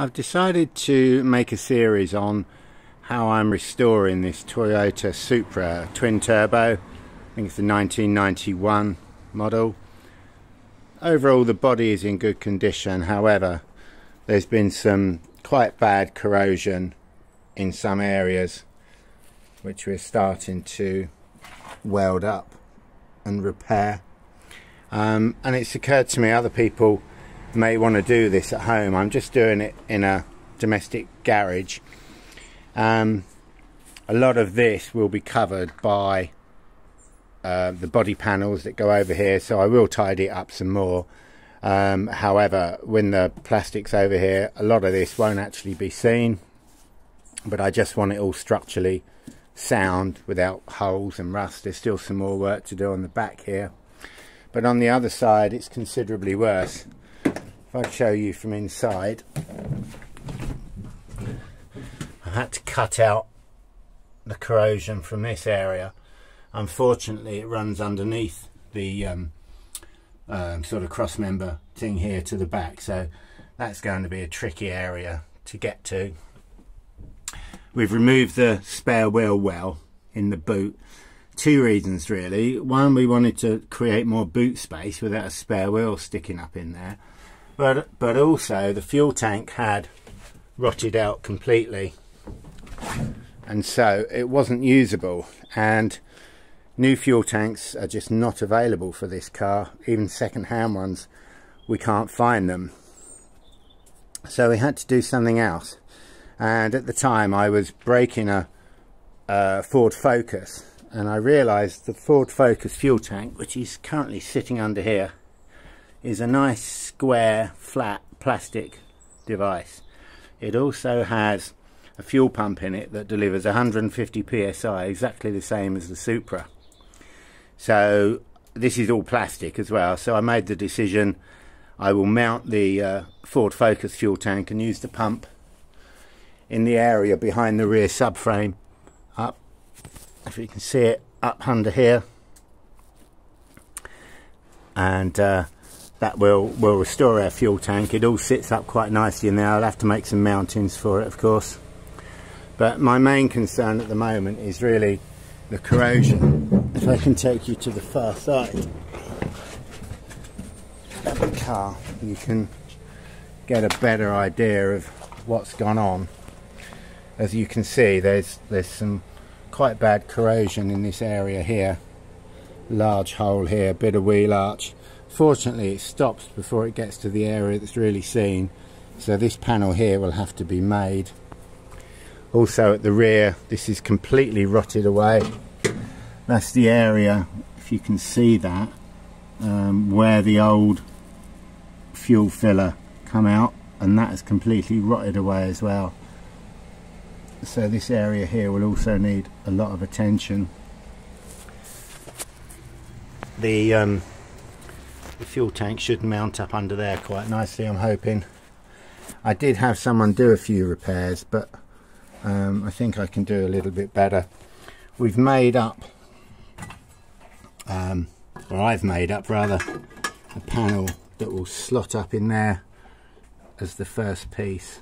I've decided to make a series on how I'm restoring this Toyota Supra twin turbo. I think it's the 1991 model. Overall the body is in good condition, however there's been some quite bad corrosion in some areas which we're starting to weld up and repair. And it's occurred to me other people may want to do this at home. I'm just doing it in a domestic garage. A lot of this will be covered by the body panels that go over here, so I will tidy it up some more. However, when the plastic's over here, a lot of this won't actually be seen, but I just want it all structurally sound without holes and rust. There's still some more work to do on the back here, but on the other side it's considerably worse. If I show you from inside, I had to cut out the corrosion from this area. Unfortunately it runs underneath the sort of cross member thing here to the back, so that's going to be a tricky area to get to. We've removed the spare wheel well in the boot. Two reasons really. One, we wanted to create more boot space without a spare wheel sticking up in there, but also the fuel tank had rotted out completely, and so it wasn't usable, and new fuel tanks are just not available for this car. Even second-hand ones, we can't find them, so we had to do something else. And at the time I was braking a Ford Focus, and I realised the Ford Focus fuel tank, which is currently sitting under here, is a nice square flat plastic device. It also has a fuel pump in it that delivers 150 psi, exactly the same as the Supra. So this is all plastic as well, so I made the decision I will mount the Ford Focus fuel tank and use the pump in the area behind the rear subframe, up, if you can see it, up under here, and that will restore our fuel tank. It all sits up quite nicely in there. I'll have to make some mountings for it, of course, but my main concern at the moment is really the corrosion. If I can take you to the far side of the car, you can get a better idea of what's gone on. As you can see, there's some quite bad corrosion in this area here. Large hole here, bit of wheel arch. Fortunately it stops before it gets to the area that's really seen, so this panel here will have to be made. Also at the rear, this is completely rotted away. That's the area, if you can see that, where the old fuel filler come out, and that is completely rotted away as well. So this area here will also need a lot of attention. The fuel tank should mount up under there quite nicely, I'm hoping. I did have someone do a few repairs, but I think I can do a little bit better. We've made up, or I've made up rather, a panel that will slot up in there as the first piece.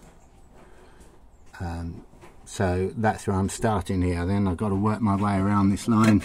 So that's where I'm starting here. Then I've got to work my way around this line